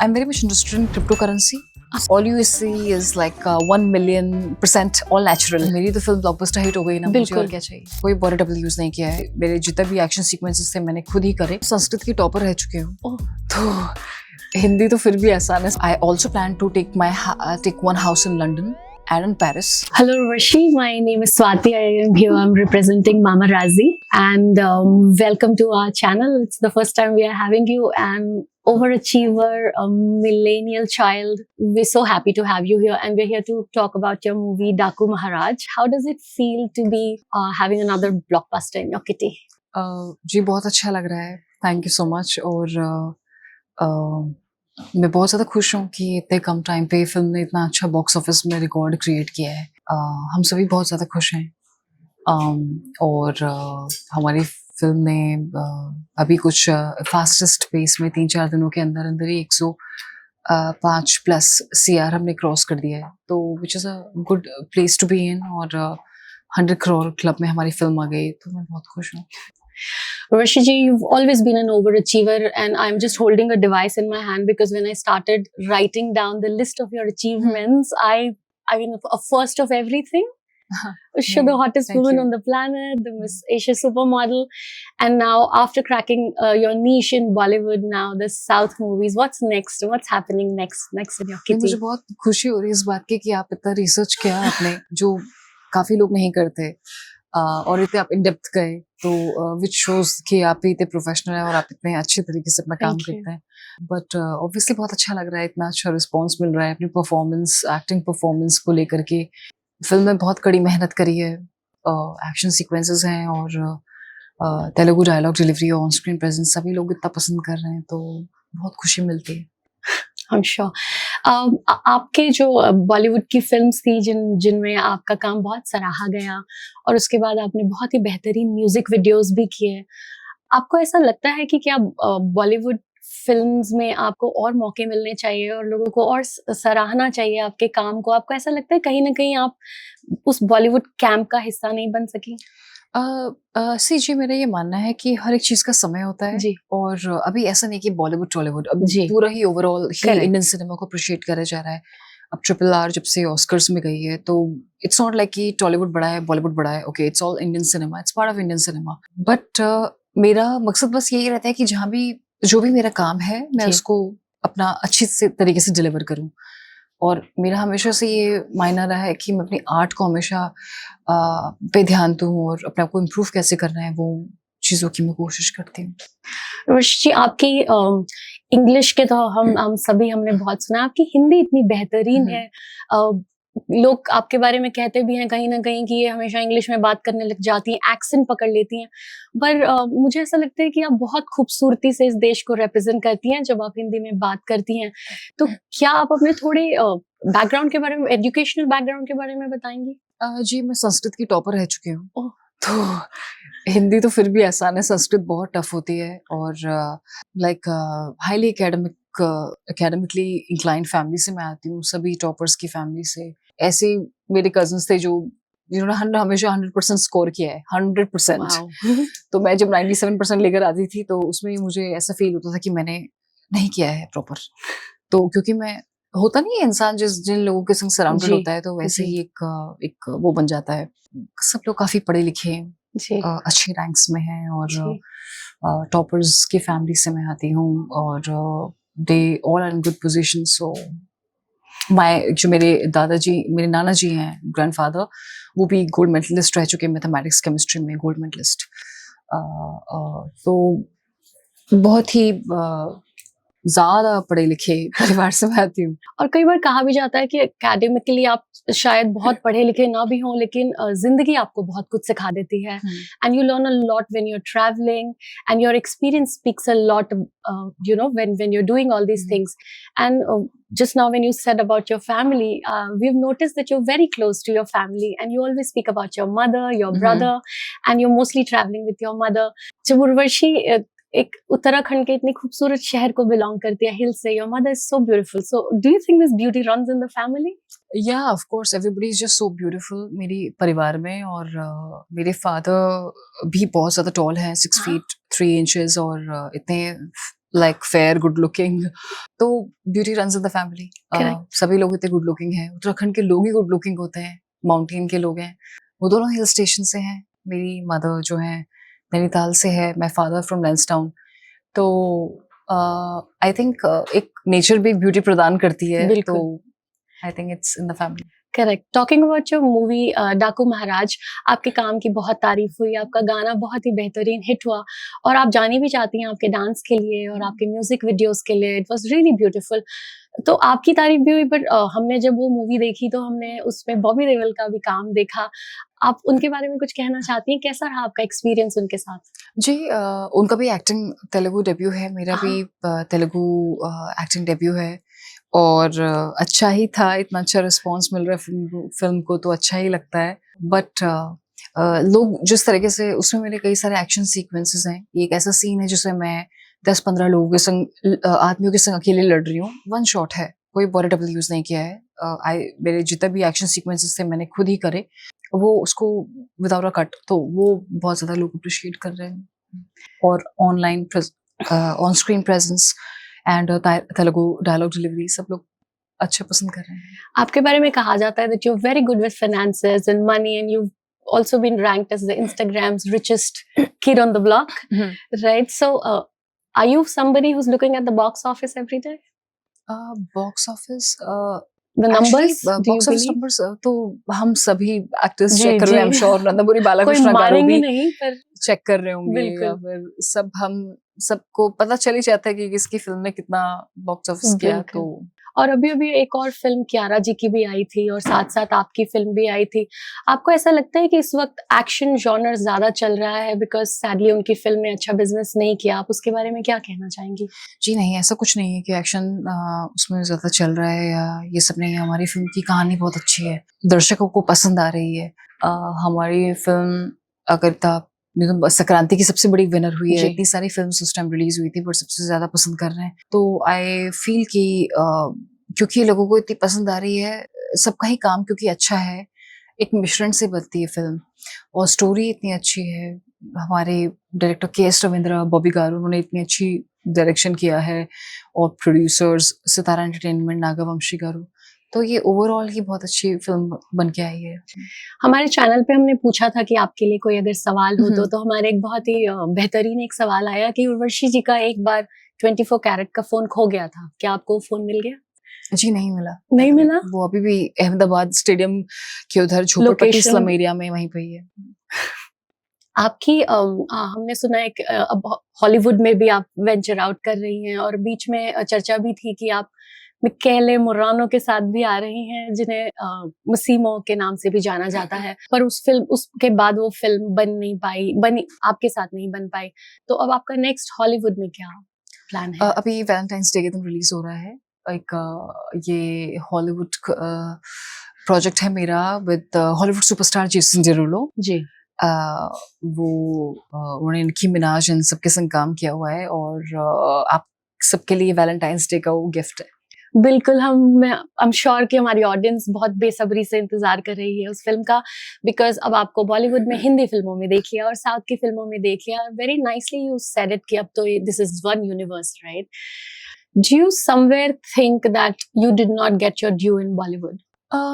I'm very much interested in cryptocurrency. All you see is like 1,000,000% all natural. मेरी तो film blockbuster hit हो गई ना, मुझे और क्या चाहिए। कोई बॉडी डबल यूज नहीं किया है। मेरे जितना भी एक्शन सीक्वेंसेस थे मैंने खुद ही करे। संस्कृत की टॉपर रह चुके हूँ, तो हिंदी तो फिर भी आसान है। I also plan to take one house in London and in Paris. Hello Urvashi, my name is Swati. I am here. I'm representing Mama Razi, and welcome to our channel. It's the first time we are having you, and overachiever, a millennial child. We're so happy to have you here, and we're here to talk about your movie Daku Maharaj. How does it feel to be having another blockbuster in your kitty? जी बहुत अच्छा लग रहा है, thank you so much. और मैं बहुत ज़्यादा खुश हूँ कि इतने कम टाइम पे फिल्म ने इतना अच्छा बॉक्स ऑफिस में रिकॉर्ड क्रिएट किया है। हम सभी बहुत ज़्यादा खुश हैं। और हमारी फिल्म ने अभी कुछ फास्टेस्ट पेस में 3-4 दिनों के अंदर अंदर ही 105+ CR हमने क्रॉस कर दिया है, तो which is a good place to be in. और 100 करोड़ क्लब में हमारी फिल्म आ गई, तो मैं बहुत खुश हूँ। Urvashi ji, you've always been an overachiever, and I'm just holding a device in my hand because when I started writing down the list of your achievements, I mean, a first of everything. You're the hottest woman on the planet, the Miss Asia supermodel, and now after cracking your niche in Bollywood, now the South movies, what's next? What's happening next in your kitty? मुझे बहुत खुशी हो रही है इस बात की कि आप इतना रिसर्च किया आपने, जो काफी लोग नहीं करते, और इतने आप इन डेप्थ गए, तो विच शोज कि आप भी इतने प्रोफेशनल हैं और आप इतने अच्छे तरीके से अपना काम करते हैं। बट ऑब्वियसली बहुत अच्छा लग रहा है, इतना अच्छा रिस्पॉन्स मिल रहा है अपनी परफॉर्मेंस, एक्टिंग परफॉर्मेंस को लेकर के। फिल्म में बहुत कड़ी मेहनत करी है, एक्शन सीक्वेंसेस हैं और Telugu dialogue delivery, on screen presence, सभी लोग इतना पसंद कर रहे हैं, तो बहुत खुशी मिलती है। I'm sure. आपके जो बॉलीवुड की फिल्म्स थी जिनमें आपका काम बहुत सराहा गया, और उसके बाद आपने बहुत ही बेहतरीन म्यूजिक वीडियोस भी किए, आपको ऐसा लगता है कि क्या बॉलीवुड फिल्म्स में आपको और मौके मिलने चाहिए और लोगों को और सराहना चाहिए आपके काम को? आपको ऐसा लगता है कहीं ना कहीं आप उस बॉलीवुड कैंप का हिस्सा नहीं बन सकी? जी, मेरा ये मानना है कि हर एक चीज का समय होता है जी। और अभी ऐसा नहीं कि बॉलीवुड टॉलीवुड, अब जी। पूरा ही ओवरऑल ही Correct. इंडियन सिनेमा को अप्रिशिएट करा जा रहा है। अब RRR जब से ऑस्कर्स में गई है, तो इट्स नॉट लाइक कि टॉलीवुड बड़ा है, बॉलीवुड बड़ा है। Okay, it's all Indian cinema, it's part of Indian cinema. But मेरा मकसद बस यही रहता है कि जहाँ भी जो भी मेरा काम है, मैं जी। उसको अपना अच्छी से तरीके से डिलीवर करूँ। और मेरा हमेशा से ये मायना रहा है कि मैं अपनी आर्ट को हमेशा पे ध्यान दूँ और अपने आप को इम्प्रूव कैसे करना है, वो चीज़ों की मैं कोशिश करती हूँ। रुचि जी, आपकी इंग्लिश के तो हम सभी हमने बहुत सुना, आपकी हिंदी इतनी बेहतरीन है। लोग आपके बारे में कहते भी हैं कहीं ना कहीं कि ये हमेशा इंग्लिश में बात करने लग जाती हैं, एक्सेंट पकड़ लेती हैं, पर मुझे ऐसा लगता है कि आप बहुत खूबसूरती से इस देश को रिप्रेजेंट करती हैं जब आप हिंदी में बात करती हैं। तो क्या आप अपने थोड़े बैकग्राउंड के बारे में, एजुकेशनल बैकग्राउंड के बारे में बताएंगी? जी, मैं संस्कृत की टॉपर रह चुकी हूँ, तो हिंदी तो फिर भी आसान है, संस्कृत बहुत टफ होती है। और like highly academically inclined family से मैं आती हूँ, सभी टॉपर्स की फैमिली से। ऐसे मेरे कजन्स थे जो जिन्होंने हमेशा 100% स्कोर किया है, 100%। तो मैं जब 97% लेकर आती थी, तो उसमें मुझे ऐसा फील होता था कि मैंने नहीं किया है प्रॉपर। तो क्योंकि मैं, होता नहीं है इंसान जिन लोगों के संग सराउंडेड होता है, तो वैसे ही एक वो बन जाता है। सब लोग काफी पढ़े लिखे हैं, अच्छे रैंक्स में हैं, और टॉपर्स की फैमिली से मैं आती हूँ, और they all are in good position. So जो मेरे दादाजी, मेरे नाना जी हैं, ग्रैंडफादर, वो भी गोल्ड मेडलिस्ट रह चुके हैं, मैथमेटिक्स केमिस्ट्री में गोल्ड मेडलिस्ट। तो बहुत ही ज्यादा पढ़े लिखे परिवार से मैं आती हूँ। और कई बार कहा भी जाता है कि एकेडमिकली आप शायद बहुत पढ़े लिखे ना भी हों, लेकिन जिंदगी आपको बहुत कुछ सिखा देती है, and you learn a lot when you are travelling, and your experience speaks a lot, you know, when you're doing all these things. And just now when you said about your family, we've noticed that you're very close to your family, and you always speak about your mother, your brother, and you're mostly traveling with your mother. जब उर्वशी एक उत्तराखंड के इतनी खूबसूरत शहर को belong करती है, हिल से, your mother is so beautiful, so do you think this beauty runs in the family? Yeah of course, everybody is just so beautiful मेरी परिवार में। और मेरे फादर भी बहुत ज्यादा टॉल हैं, 6 feet 3 inches, और इतने लाइक फेयर, गुड लुकिंग, तो beauty runs in the family. Correct. सभी लोग इतने गुड लुकिंग हैं, उत्तराखंड के लोग ही गुड लुकिंग होते हैं, माउंटेन के लोग हैं, वो दोनों हिल स्टेशन से हैं। मेरी मदर जो है नैनीताल से है, माय फादर फ्रॉम लैंसडाउन। तो आई थिंक एक नेचर भी ब्यूटी प्रदान करती है, बिल्कुल। तो I think it's in the family. Correct. Talking about your movie डाकू महाराज, आपके काम की बहुत तारीफ हुई, आपका गाना बहुत ही बेहतरीन हिट हुआ और आप जानी भी चाहती हैं आपके डांस के लिए और आपके म्यूजिक वीडियोस के लिए। It was really beautiful. तो आपकी तारीफ भी हुई, बट हमने जब वो मूवी देखी तो हमने उसमें बॉबी देओल का भी काम देखा। आप उनके बारे में कुछ कहना चाहती हैं? कैसा रहा आपका एक्सपीरियंस उनके साथ? जी, उनका भी एक्टिंग तेलुगु डेब्यू है, मेरा भी तेलुगु एक्टिंग डेब्यू है और अच्छा ही था। इतना अच्छा रिस्पांस मिल रहा है फिल्म को तो अच्छा ही लगता है। बट लोग जिस तरीके से, उसमें मेरे कई सारे एक्शन सीक्वेंसेस हैं। ये एक ऐसा सीन है जिसमें मैं 10-15 लोगों के संग, आदमियों के संग अकेले लड़ रही हूँ। वन शॉट है, कोई बॉडी डबल यूज नहीं किया है। मेरे जितने भी एक्शन सीक्वेंसेस थे मैंने खुद ही करे, वो उसको विदाउट अ कट, तो वो बहुत ज्यादा लोग अप्रिशिएट कर रहे हैं। और online on screen presence and Telugu dialogue delivery सब लोग अच्छे पसंद कर रहे हैं। आपके बारे में कहा जाता है that you're very good with finances and money and you've also been ranked as the Instagram's richest kid on the block, right? So are you somebody who's looking at the box office every day? Box office, The numbers, do you box office believe? Numbers तो हम सभी actors जी, check कर रहे हैं। I am जी। Sure Nandamuri कोई बालाकृष्ण गारू मानेंगे भी नहीं, पर चेक कर रहे होंगे, बिल्कुल। या फिर सब हम सबको पता चल ही जाता है कि किसकी फिल्म ने कितना बॉक्स ऑफिस किया। बिल्कुल। तो और अभी-अभी एक और फ़िल्म कियारा जी की भी आई थी और साथ-साथ आपकी फ़िल्म भी आई थी। आपको ऐसा लगता है कि इस वक़्त एक्शन जॉनर ज़्यादा चल रहा है बिकॉज़ सैडली उनकी फ़िल्म ने अच्छा बिज़नेस नहीं किया? आप उसके बारे में क्या कहना चाहेंगी? जी नहीं, ऐसा कुछ नहीं है कि एक्शन उसमें ज़्यादा चल रहा है या ये सब नहीं है। हमारी फ़िल्म की कहानी बहुत अच्छी है, दर्शकों को पसंद आ रही है। हमारी फ़िल्म अगर संक्रांति की सबसे बड़ी विनर हुई है। जी। इतनी सारी फ़िल्म्स उस टाइम रिलीज़ हुई थी, बट सबसे ज़्यादा पसंद कर रहे हैं। तो आई फ़ील कि क्योंकि लोगों को इतनी पसंद आ रही है, सबका ही काम क्योंकि अच्छा है, एक मिश्रण से बनती है फ़िल्म और स्टोरी इतनी अच्छी है। हमारे डायरेक्टर के.एस. रविंद्र, बॉबी गारू, उन्होंने इतनी अच्छी डायरेक्शन किया है और प्रोड्यूसर्स सितारा एंटरटेनमेंट, नागावंशी गारू। तो ये ओवरऑल ही बहुत अच्छी फ़िल्म बन के आई है। हमारे चैनल पे हमने पूछा था कि आपके लिए कोई अगर सवाल हो हम्म। तो हमारे एक बहुत ही बेहतरीन एक सवाल आया कि उर्वशी जी का एक बार 24 कैरेट का फ़ोन खो गया था। क्या आपको वो फ़ोन मिल गया? जी नहीं मिला। नहीं मिला? वो अभी भी अहमदाबाद स्टेडियम के उधर झोपड़पट्टी लोकेशन स्लम एरिया में वहीं पे ही है। आपकी हमने सुना है कि अब हॉलीवुड में भी आप वेंचर आउट कर रही हैं और बीच में चर्चा भी थी कि आप मिकेले मोरानो के साथ भी आ रही हैं, जिन्हें मसीमो के नाम से भी जाना जाता है, पर उसके बाद वो फिल्म बनी आपके साथ नहीं बन पाई। तो अब आपका नेक्स्ट हॉलीवुड में क्या प्लान है? अभी वैलेंटाइंस डे के दिन रिलीज हो रहा है एक ये हॉलीवुड प्रोजेक्ट है मेरा विद हॉलीवुड सुपरस्टार जेसन डेरुलो। जी। वो उन्होंने निकी मिनाज इन सबके संग काम किया हुआ है और आप सबके लिए वैलेंटाइंस डे का वो गिफ्ट है। बिल्कुल, आई एम श्योर कि हमारी ऑडियंस बहुत बेसब्री से इंतजार कर रही है उस फिल्म का, बिकॉज अब आपको बॉलीवुड में हिंदी फिल्मों में देख लिया और साउथ की फिल्मों में देख लिया। Very nicely you said it कि अब तो this is one universe, right? Do you somewhere think that you did not get your due in Bollywood?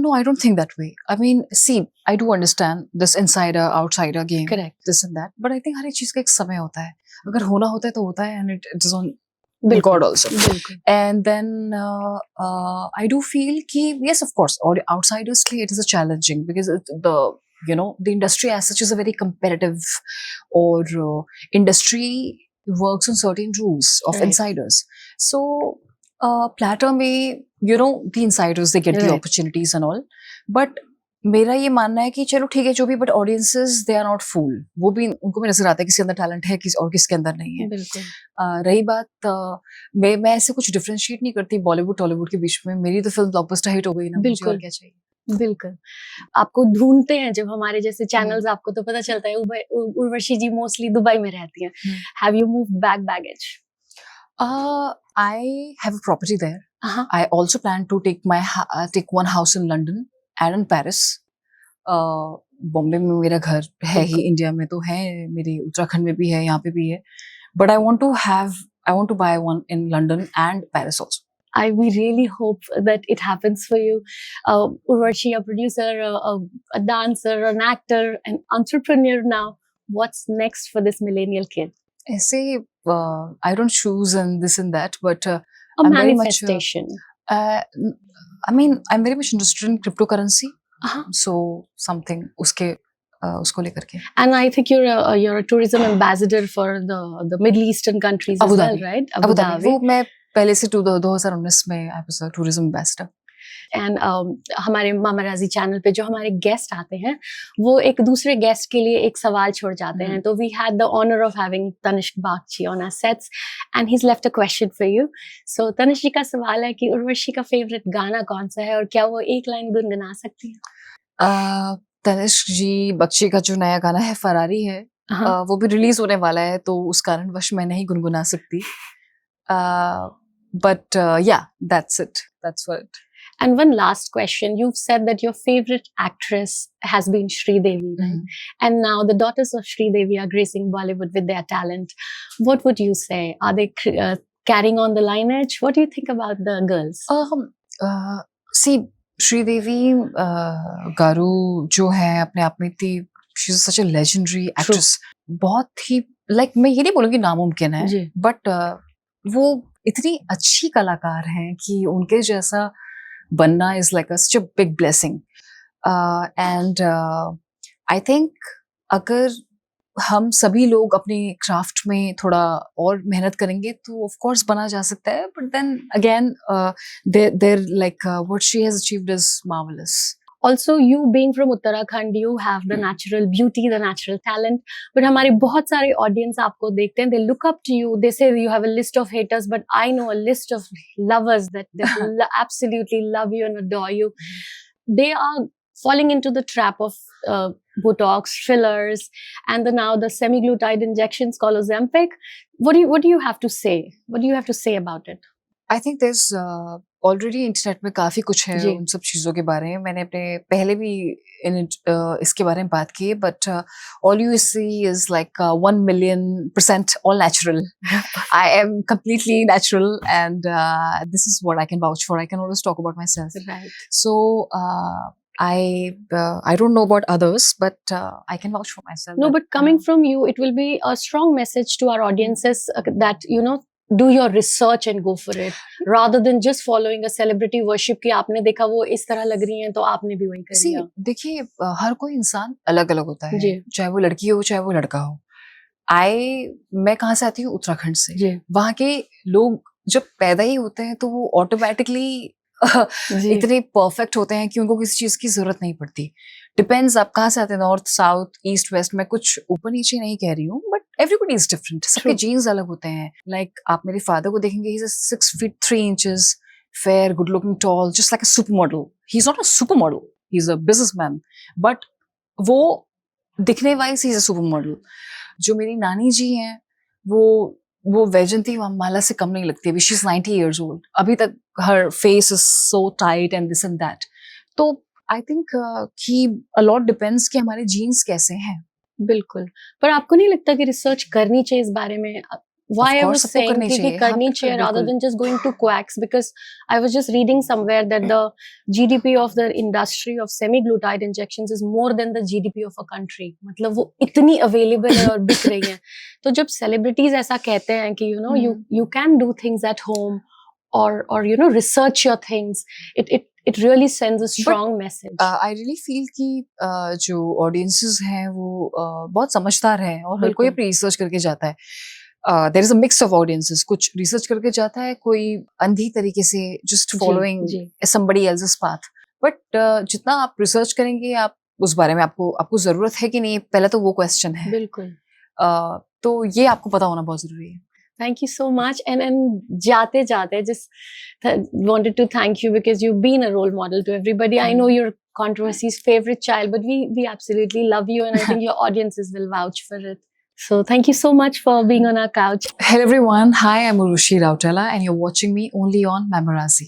No, I don't think that way. I mean, see, I do understand this insider outsider game, Correct. this and that, but I think हर एक चीज का एक समय होता है। अगर होना होता है तो होता है, and it is on बिल्कुल, God also. बिल्कुल। And then I do feel कि yes, of course, और outsiders के लिए it is a challenging because the industry as such is a very competitive, or industry works on certain rules of Right. insiders. So platter में the insiders they get the Right. opportunities and all, but मेरा ये मानना है कि चलो ठीक है जो भी, but audiences they are not fool. वो भी उनको भी नजर आता है किसके अंदर टैलेंट है और किसके अंदर नहीं है। बिल्कुल। रही बात मैं ऐसे कुछ डिफरेंशिएट नहीं करती बॉलीवुड टॉलीवुड के बीच में। मेरी तो फिल्म ब्लॉकबस्टर हिट हो गई ना, मुझे बिल्कुल। और क्या चाहिए। बिल्कुल। आपको ढूंढते हैं जब हमारे जैसे चैनल्स, आपको तो पता चलता है उर्वशी जी मोस्टली दुबई में रहती हैं। Have you moved back baggage? I have a property there. Uh-huh. I also plan to take one house in London and in Paris. Bombay में मेरा घर है ही, इंडिया में तो है, मेरे उत्तराखंड में भी है, यहाँ पे भी है, but I I want to buy one in London and Paris also. We really hope that it happens for you. Urvashi, a producer, a dancer, an actor, an entrepreneur now. What's next for this millennial kid? I say I don't choose and this and that, but A I'm very much, manifestation. I mean, I'm very much interested in cryptocurrency. Uh-huh. So something उसको लेकर के. And I think you're a tourism ambassador for the Middle Eastern countries Abu as Dhabi. well, right? Abu Dhabi. वो मैं पहले से 2019 में I was a tourism ambassador. And हमारे मामाराजी channel पे जो हमारे गेस्ट आते हैं वो एक दूसरे गेस्ट के लिए एक सवाल छोड़ जाते हैं. तो we had the honour of having Tanishk Bagchi on our sets and he has left a question for you. So Tanishk ji का सवाल है कि उर्वशी का फेवरेट गाना कौन सा है और क्या वो एक लाइन गुनगुना सकती हैं? तनिष्क जी बख्शी का जो नया गाना है फरारी है, वो भी रिलीज होने वाला है, तो उस कारणवश मैं नहीं गुनगुना सकती. But yeah, that's it. That's what. And one last question. You've said that your favorite actress has been Sridevi, right? And now the daughters of Sridevi are gracing Bollywood with their talent. What would you say? Are they carrying on the lineage? What do you think about the girls? See, Sridevi Garu जो है अपने आप में थी, she's such a legendary actress. बहुत ही like मैं ये नहीं बोलूँगी नामुमकिन है, but वो इतनी अच्छी कलाकार हैं कि उनके जैसा बनना is like such a big blessing. And I think अगर हम सभी लोग अपने क्राफ्ट में थोड़ा और मेहनत करेंगे तो of course बना जा सकता है. But then again, they're like what she has achieved is marvelous. Also, you being from Uttarakhand, you have the natural beauty, the natural talent. But हमारे बहुत सारे audience आपको देखते हैं. They look up to you. They say you have a list of haters, but I know a list of lovers that absolutely love you and adore you. They are falling into the trap of Botox, fillers, and now the semi-glutide injections called Ozempic. What do you have to say? What do you have to say about it? I think there's already internet में काफी कुछ है उन सब चीजों के बारे में. मैंने अपने पहले भी इसके बारे में बात की है, but all you see is like 1,000,000% all natural. I am completely natural and this is what I can vouch for. I can always talk about myself. So I don't know about others, but I can vouch for myself. No, but coming from you, it will be a strong message to our audiences that, you know, do your research and go for it, rather than just following a celebrity worship कि आपने देखा वो इस तरह लग रही हैं तो आपने भी वही कर लिया. देखिए हर कोई इंसान अलग अलग होता है, चाहे वो लड़की हो चाहे वो लड़का हो. मैं कहाँ से आती हूँ? उत्तराखंड से. वहाँ के लोग जब पैदा ही होते हैं तो वो ऑटोमेटिकली इतने परफेक्ट होते हैं कि उनको किसी चीज की जरूरत नहीं पड़ती. डिपेंड्स आप कहाँ से आते हैं, नॉर्थ साउथ ईस्ट वेस्ट. मैं कुछ ऊपर नीचे नहीं कह रही हूँ, बट एवरीबॉडी इज डिफरेंट. सबके जीन्स अलग होते हैं. लाइक आप मेरे फादर को देखेंगे, he is 6 feet 3 inches, fair, good looking, tall, just like a supermodel. He's not a supermodel, he's a businessman, but वो दिखने wise he is a supermodel. जो मेरी नानी जी हैं वो वैजंती माला से कम नहीं लगती. अभी शी इज 90 years old. अभी तक her face is so tight and this and that. तो आई थिंक कि अ लॉट डिपेंड्स कि हमारे जीन्स कैसे हैं. बिल्कुल. पर आपको नहीं लगता कि रिसर्च करनी चाहिए इस बारे में? Why I was saying कि करनी चाहिए rather than just going to quacks, because I was just reading somewhere that the GDP of the industry of semi-glutide injections is more than the GDP of a country. मतलब वो इतनी available है और बिक रही हैं. तो जब celebrities ऐसा कहते हैं कि you know you can do things at home or you know research your things, it really sends a strong message. I really feel कि जो audiences हैं वो बहुत समझदार हैं और हर कोई अपनी रिसर्च करके जाता है. There is a mix of audiences. कुछ रिसर्च करके जाता है, कोई अंधी तरीके से just following somebody else's path. But जितना आप रिसर्च करेंगे, आप उस बारे में आपको जरूरत है कि नहीं, पहले तो वो क्वेश्चन है. बिल्कुल. तो ये आपको पता होना बहुत जरूरी है. Thank you so much. And जाते just wanted to thank you because you've been a role model to everybody. I know you're controversy's favorite child, but we absolutely love you, and I think your audiences will vouch for it. So thank you so much for being on our couch. Hello everyone. Hi, I'm Urvashi Rautela and you're watching me only on Mamarazi.